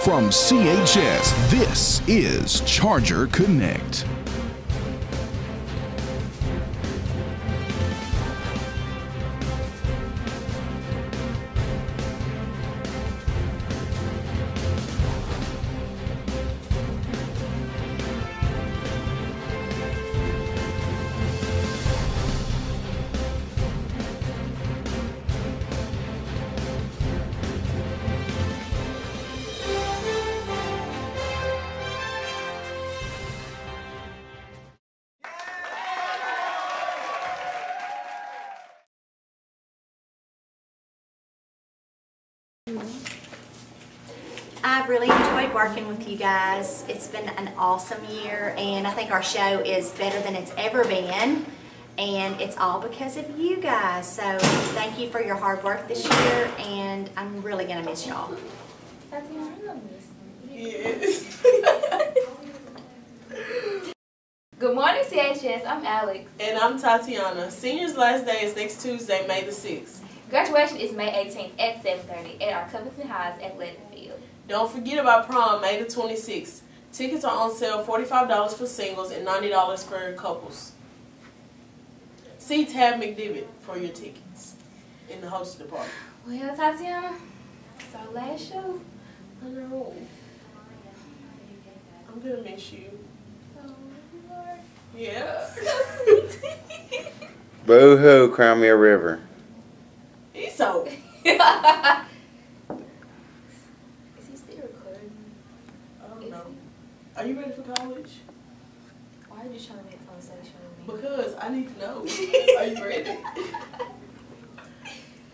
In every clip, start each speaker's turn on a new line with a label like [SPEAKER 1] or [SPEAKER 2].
[SPEAKER 1] From CHS, this is Charger Connect.
[SPEAKER 2] I've really enjoyed working with you guys. It's been an awesome year, and I think our show is better than it's ever been, and it's all because of you guys. So thank you for your hard work this year, and I'm really gonna miss y'all.
[SPEAKER 3] Yes.
[SPEAKER 4] Good morning, CHS. I'm Alex.
[SPEAKER 3] And I'm Tatiana. Seniors' last day is next Tuesday, May the 6th.
[SPEAKER 4] Graduation is May 18th at 7:30 at our Covington Highs Athletic Field.
[SPEAKER 3] Don't forget about prom, May the 26th. Tickets are on sale, $45 for singles and $90 for couples. See Tab McDivitt for your tickets in the host department.
[SPEAKER 4] Well, Tatiana, it's our last show.
[SPEAKER 3] I know. I'm gonna miss you.
[SPEAKER 4] Oh, you are
[SPEAKER 3] Yeah.
[SPEAKER 4] so sweet.
[SPEAKER 5] Boo-hoo, Crown Me a River.
[SPEAKER 3] He's so.
[SPEAKER 4] Is he still recording?
[SPEAKER 3] I don't know. Are you ready for college?
[SPEAKER 4] Why are you trying to make conversation with me?
[SPEAKER 3] Because I need to know. Are you ready?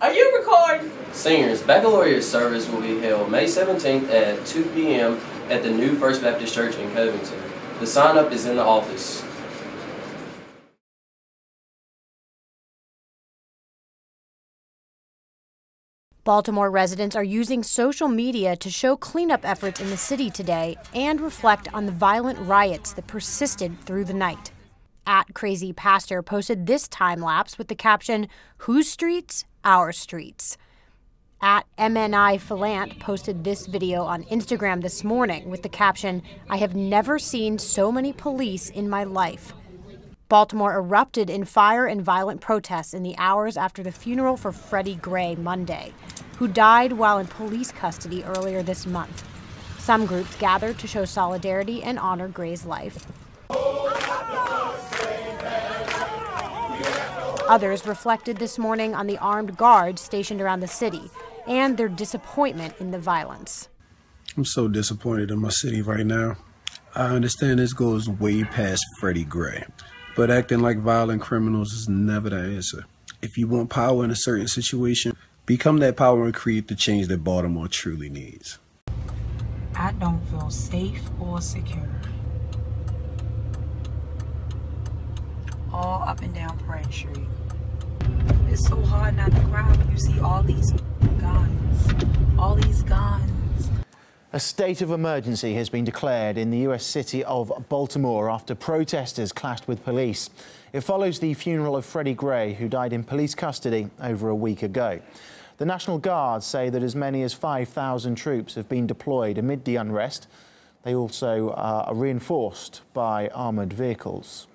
[SPEAKER 3] Are you recording?
[SPEAKER 6] Seniors, baccalaureate service will be held May 17th at 2 p.m. at the new First Baptist Church in Covington. The sign-up is in the office.
[SPEAKER 7] Baltimore residents are using social media to show cleanup efforts in the city today and reflect on the violent riots that persisted through the night. @Crazy Pastor posted this time-lapse with the caption, "Whose streets? Our streets." @MNI Philant posted this video on Instagram this morning with the caption, "I have never seen so many police in my life." Baltimore erupted in fire and violent protests in the hours after the funeral for Freddie Gray Monday, who died while in police custody earlier this month. Some groups gathered to show solidarity and honor Gray's life. Others reflected this morning on the armed guards stationed around the city and their disappointment in the violence.
[SPEAKER 8] I'm so disappointed in my city right now. I understand this goes way past Freddie Gray, but acting like violent criminals is never the answer. If you want power in a certain situation, become that power and create the change that Baltimore truly needs.
[SPEAKER 9] I don't feel safe or secure. All up and down Pratt Street. It's so hard not to cry when you see all these guns. All these guns.
[SPEAKER 10] A state of emergency has been declared in the US city of Baltimore after protesters clashed with police. It follows the funeral of Freddie Gray, who died in police custody over a week ago. The National Guard say that as many as 5,000 troops have been deployed amid the unrest. They also are reinforced by armoured vehicles.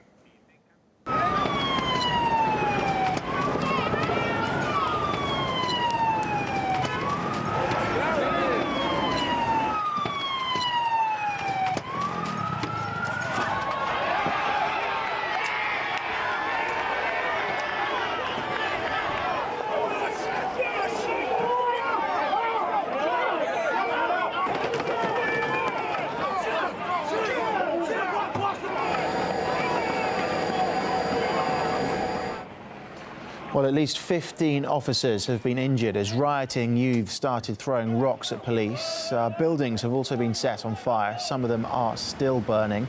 [SPEAKER 10] Well, at least 15 officers have been injured as rioting youths started throwing rocks at police. Buildings have also been set on fire. Some of them are still burning.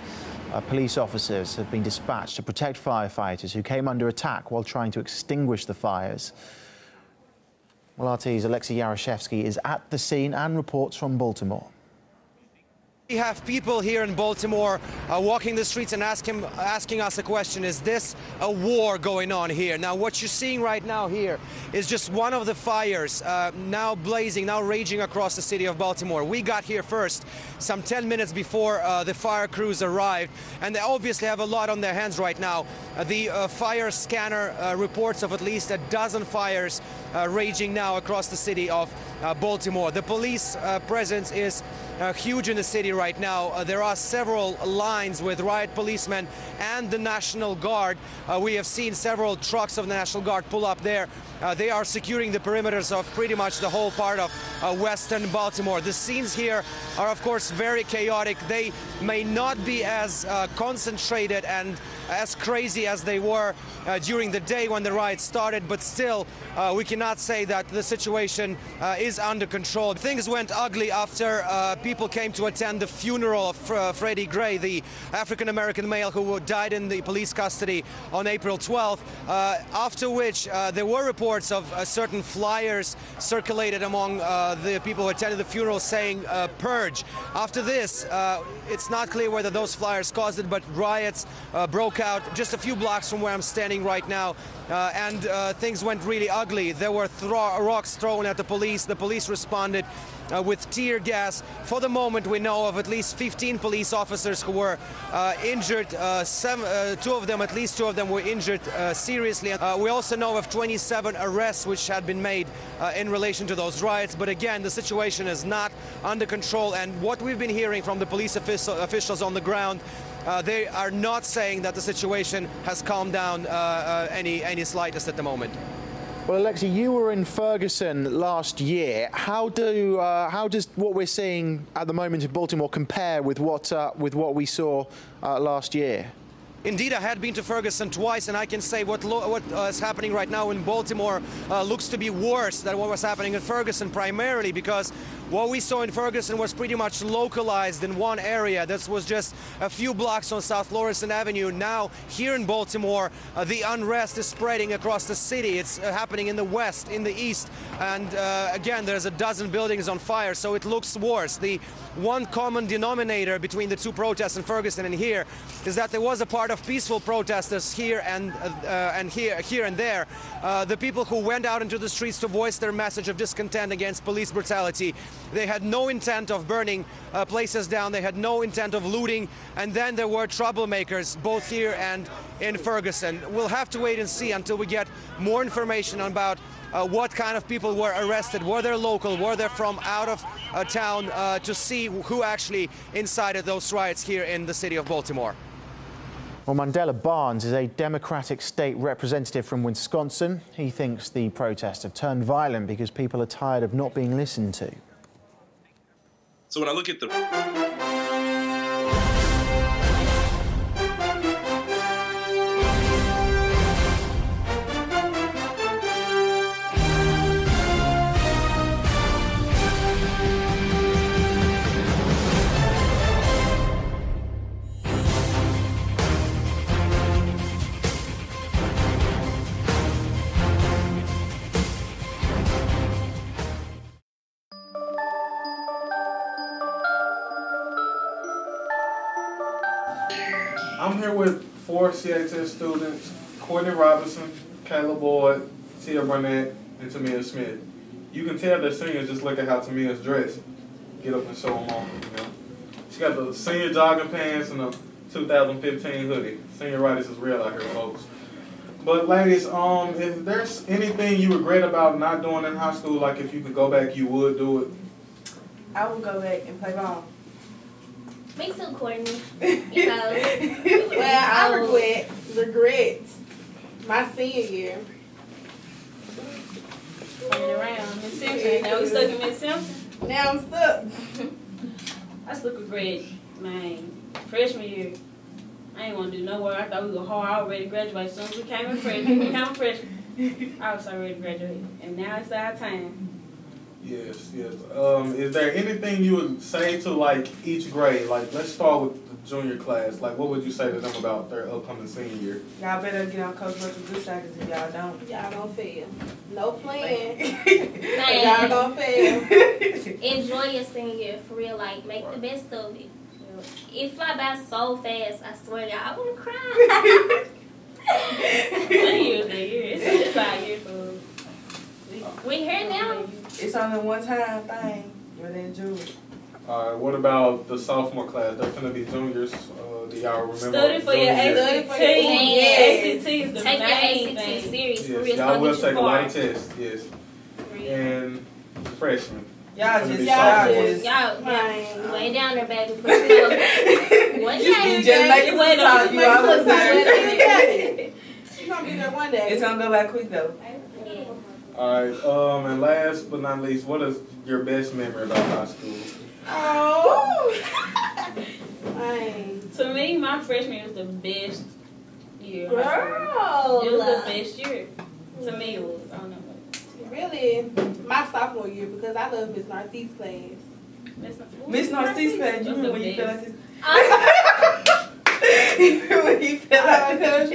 [SPEAKER 10] Police officers have been dispatched to protect firefighters who came under attack while trying to extinguish the fires. Well, RT's Alexei Yaroshevsky is at the scene and reports from Baltimore.
[SPEAKER 11] We have people here in Baltimore walking the streets and asking us a question: is this a war going on here? Now, what you're seeing right now here is just one of the fires now blazing, now raging across the city of Baltimore. We got here first, some 10 minutes before the fire crews arrived, and they obviously have a lot on their hands right now. The fire scanner reports of at least a dozen fires raging now across the city of Baltimore. The police presence is huge in the city right now. There are several lines with riot policemen and the National Guard. We have seen several trucks of the National Guard pull up there. They are securing the perimeters of pretty much the whole part of western Baltimore. The scenes here are, of course, very chaotic. They may not be as concentrated and as crazy as they were during the day when the riots started, but still we cannot say that the situation is under control. Things went ugly after people came to attend the funeral of Freddie Gray, the African-American male who died in the police custody on April 12th, after which there were reports of certain flyers circulated among the people who attended the funeral saying purge. After this, it's not clear whether those flyers caused it, but riots broke out just a few blocks from where I'm standing right now, and things went really ugly. There were rocks thrown at the police. The police responded with tear gas. For the moment, we know of at least 15 police officers who were injured. At least two of them were injured seriously. We also know of 27 arrests which had been made in relation to those riots. But again, the situation is not under control. And what we've been hearing from the police officials on the ground, they are not saying that the situation has calmed down any slightest at the moment.
[SPEAKER 10] Well, Alexi, you were in Ferguson last year. How does what we're seeing at the moment in Baltimore compare with what we saw last year?
[SPEAKER 11] Indeed, I had been to Ferguson twice, and I can say what is happening right now in Baltimore looks to be worse than what was happening in Ferguson, primarily because what we saw in Ferguson was pretty much localized in one area. This was just a few blocks on South Florissant Avenue. Now, here in Baltimore, the unrest is spreading across the city. It's happening in the west, in the east, and again, there's a dozen buildings on fire, so it looks worse. The one common denominator between the two protests in Ferguson and here is that there was a part of peaceful protesters here and here and there. The people who went out into the streets to voice their message of discontent against police brutality, they had no intent of burning places down. They had no intent of looting. And then there were troublemakers both here and in Ferguson. We'll have to wait and see until we get more information about what kind of people were arrested. Were they local? Were they from out of town? To see who actually incited those riots here in the city of Baltimore.
[SPEAKER 10] Well, Mandela Barnes is a Democratic state representative from Wisconsin. He thinks the protests have turned violent because people are tired of not being listened to.
[SPEAKER 12] So when I look at the
[SPEAKER 13] I'm here with 4 CHS students: Courtney Robinson, Kayla Boyd, Tia Burnett, and Tamia Smith. You can tell they're seniors just look at how Tamia's dressed. Get up and show them off. You know? She got the senior jogging pants and a 2015 hoodie. Senior writers is real out here, folks. But ladies, if there's anything you regret about not doing in high school, like if you could go back, you would do it?
[SPEAKER 3] I would go back and play ball.
[SPEAKER 4] Me too, Courtney. You know.
[SPEAKER 3] Well, I regret my senior year.
[SPEAKER 14] Running around Miss Simpson. Now we stuck in Miss Simpson.
[SPEAKER 3] Now I'm stuck.
[SPEAKER 14] I still regret, man, freshman year. I ain't want to do no work. I thought we were hard. I already graduated. As soon as we came in freshman, I was already graduated. And now it's our time.
[SPEAKER 13] Yes, yes. Is there anything you would say to, like, each grade? Like, let's start with the junior class. Like, what would you say to them about their upcoming senior year?
[SPEAKER 3] Y'all better get on Coach Russell's good side, because if y'all don't, y'all gonna fail. No plan. Y'all gonna fail.
[SPEAKER 4] Enjoy your senior year, for real. Like, make the best of it. It fly by so fast. I swear, y'all, I want to cry.
[SPEAKER 14] What year is that year? It's 5 years for.
[SPEAKER 4] We here now.
[SPEAKER 15] It's only one time thing. You're enjoy it.
[SPEAKER 13] All right, what about the sophomore class? They're going to be juniors. Do y'all remember?
[SPEAKER 14] Study for your ACT.
[SPEAKER 4] Yes.
[SPEAKER 14] ACT is the
[SPEAKER 4] Take
[SPEAKER 14] main
[SPEAKER 4] your ACT
[SPEAKER 14] thing.
[SPEAKER 4] serious.
[SPEAKER 13] Yes,
[SPEAKER 4] For real,
[SPEAKER 13] y'all will
[SPEAKER 4] it's
[SPEAKER 13] take
[SPEAKER 4] gonna
[SPEAKER 13] a lot
[SPEAKER 4] get
[SPEAKER 13] of
[SPEAKER 4] you
[SPEAKER 13] tests, yes. And freshmen.
[SPEAKER 15] Y'all
[SPEAKER 13] It's
[SPEAKER 15] just,
[SPEAKER 13] gonna be
[SPEAKER 15] y'all
[SPEAKER 13] sophomores.
[SPEAKER 15] just.
[SPEAKER 4] Y'all, way down there, baby. Put your one
[SPEAKER 15] Just make it
[SPEAKER 14] Wait
[SPEAKER 15] to the top.
[SPEAKER 14] on
[SPEAKER 15] You
[SPEAKER 14] it.
[SPEAKER 15] almost there.
[SPEAKER 14] She's gonna be there one day.
[SPEAKER 15] It's gonna go by quick though.
[SPEAKER 13] All right, and last but not least, what is your best memory about high school?
[SPEAKER 14] Oh. To me, my freshman year was the best year.
[SPEAKER 4] Girl.
[SPEAKER 14] It was the best year. To me, it was. I don't know.
[SPEAKER 16] Really, my sophomore year because I love Miss Narcise's class.
[SPEAKER 15] Miss Narcisse class, you remember when you felt like this? When you felt like this?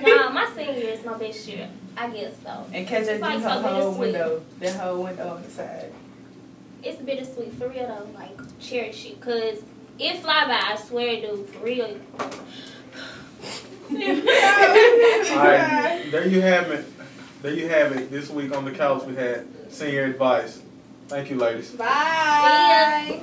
[SPEAKER 4] No, my senior year is my best year. I guess so.
[SPEAKER 15] And catch that
[SPEAKER 4] It's
[SPEAKER 15] her whole
[SPEAKER 4] bittersweet.
[SPEAKER 15] window. That whole window on the side.
[SPEAKER 4] It's bittersweet for real though. Like cherish it, cause it fly by. I swear, dude, for real.
[SPEAKER 13] All right, there you have it. There you have it. This week on the couch we had senior advice. Thank you, ladies.
[SPEAKER 16] Bye.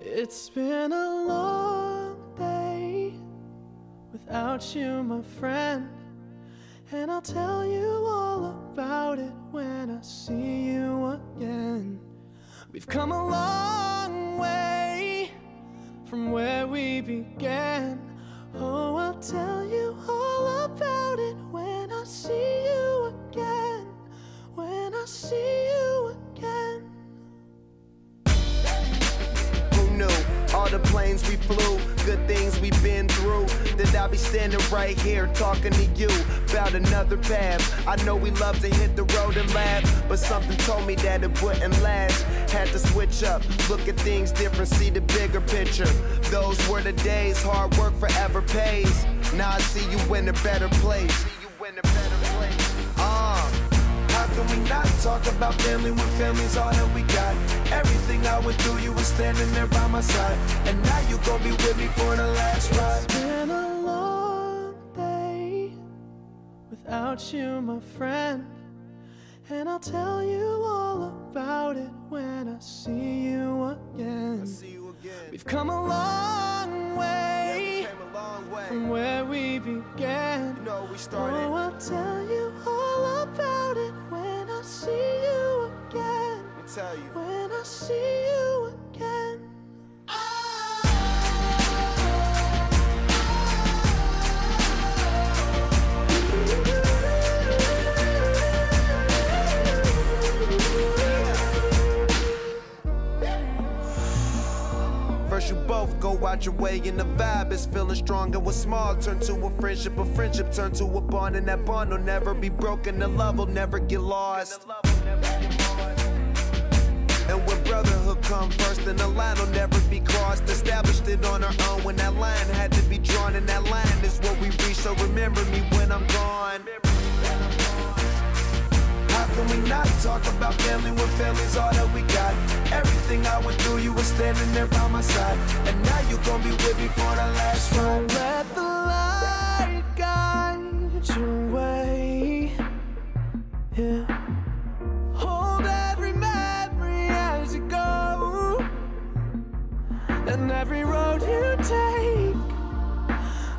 [SPEAKER 17] It's been a long day without you, my friend, and I'll tell you all about it when I see you again. We've come a long way from where we began. Oh, I'll tell you all about it when I see you again. When I see you again.
[SPEAKER 18] Who knew? All the planes we flew, good things we've been through, that I'll be standing right here talking to you about another path. I know we love to hit the road and laugh, but something told me that it wouldn't last. Had to switch up, look at things different, see the bigger picture. Those were the days, hard work forever pays. Now I see you in a better place. How can we not talk about family when family's all that we got? Everything I went through, you were standing there by my side, and now you gon' be with me for the last ride.
[SPEAKER 17] It's been a long day without you, my friend, and I'll tell you all about it when I see you again. We've come a long way, from where we began. Oh, I'll tell you all about it when I see you again. When I see you again.
[SPEAKER 18] First you both go out your way and the vibe is feeling strong, and what's small turn to a friendship turn to a bond, and that bond will never be broken, the love will never get lost. And when brotherhood come first, then the line will never be crossed. Established it on our own when that line had to be drawn, and that line is what we reach, so remember me when I'm gone. How can we not talk about family when family's all that we got? Everything I went through, you were standing there by my side, and now you gon' be with me for the last ride.
[SPEAKER 17] Let the light guide your way. Yeah. Hold every memory as you go, and every road you take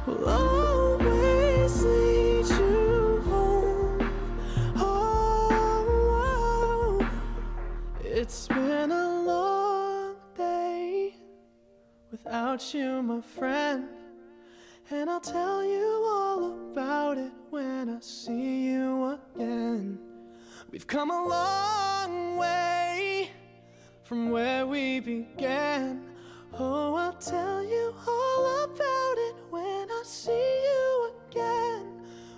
[SPEAKER 17] will always lead you home. Oh, it's been a long day without you, my friend, and I'll tell you all about it when I see you again. We've come a long way from where we began. Oh, I'll tell you all about it when I see you again.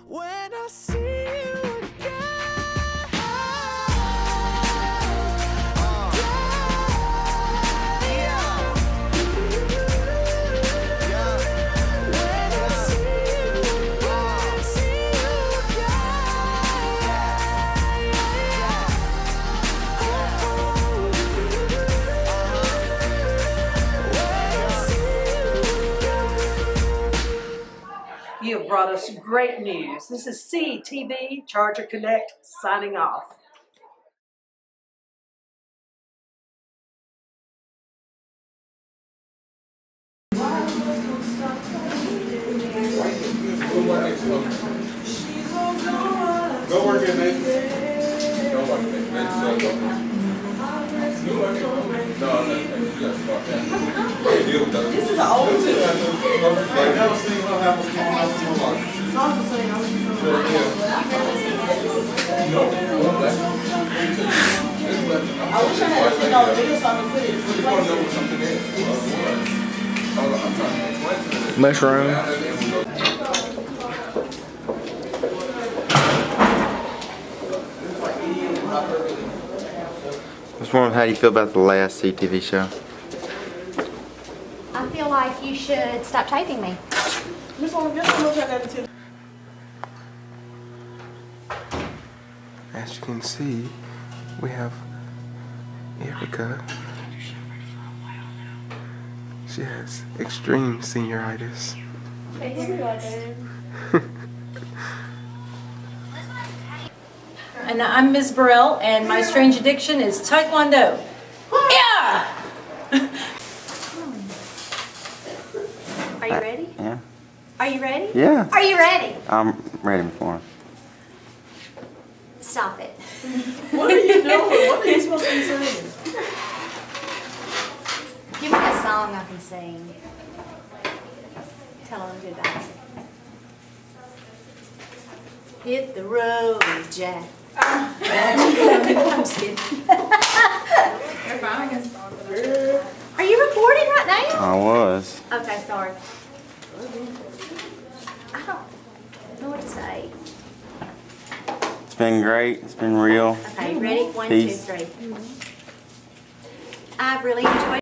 [SPEAKER 17] When I see you again.
[SPEAKER 19] us great news. This is CTV Charger Connect signing off.
[SPEAKER 13] Go work it, man. Go work it, man.
[SPEAKER 15] This is an old tune. I wish I had a $10 bill so I could put it.
[SPEAKER 5] Mushroom. How do you feel about the last CTV show?
[SPEAKER 2] I feel like you should stop taping me.
[SPEAKER 20] As you can see, we have Erica. She has extreme senioritis.
[SPEAKER 21] And I'm Ms. Burrell, and my strange addiction is Taekwondo. Yeah!
[SPEAKER 2] Are you ready?
[SPEAKER 5] Yeah.
[SPEAKER 2] Are you ready?
[SPEAKER 5] Yeah.
[SPEAKER 2] Are you ready?
[SPEAKER 5] I'm ready for him.
[SPEAKER 2] Stop it.
[SPEAKER 3] What are you doing? What are you supposed to be saying?
[SPEAKER 2] Give me a song I can sing. Tell them to do that. Hit the road, Jack. I'm just kidding. Are you recording right now?
[SPEAKER 5] I was.
[SPEAKER 2] Okay, sorry. I don't know what to say.
[SPEAKER 5] It's been great. It's been real.
[SPEAKER 2] Okay, ready? 1, 2,
[SPEAKER 5] Peace.
[SPEAKER 2] 3. I've really enjoyed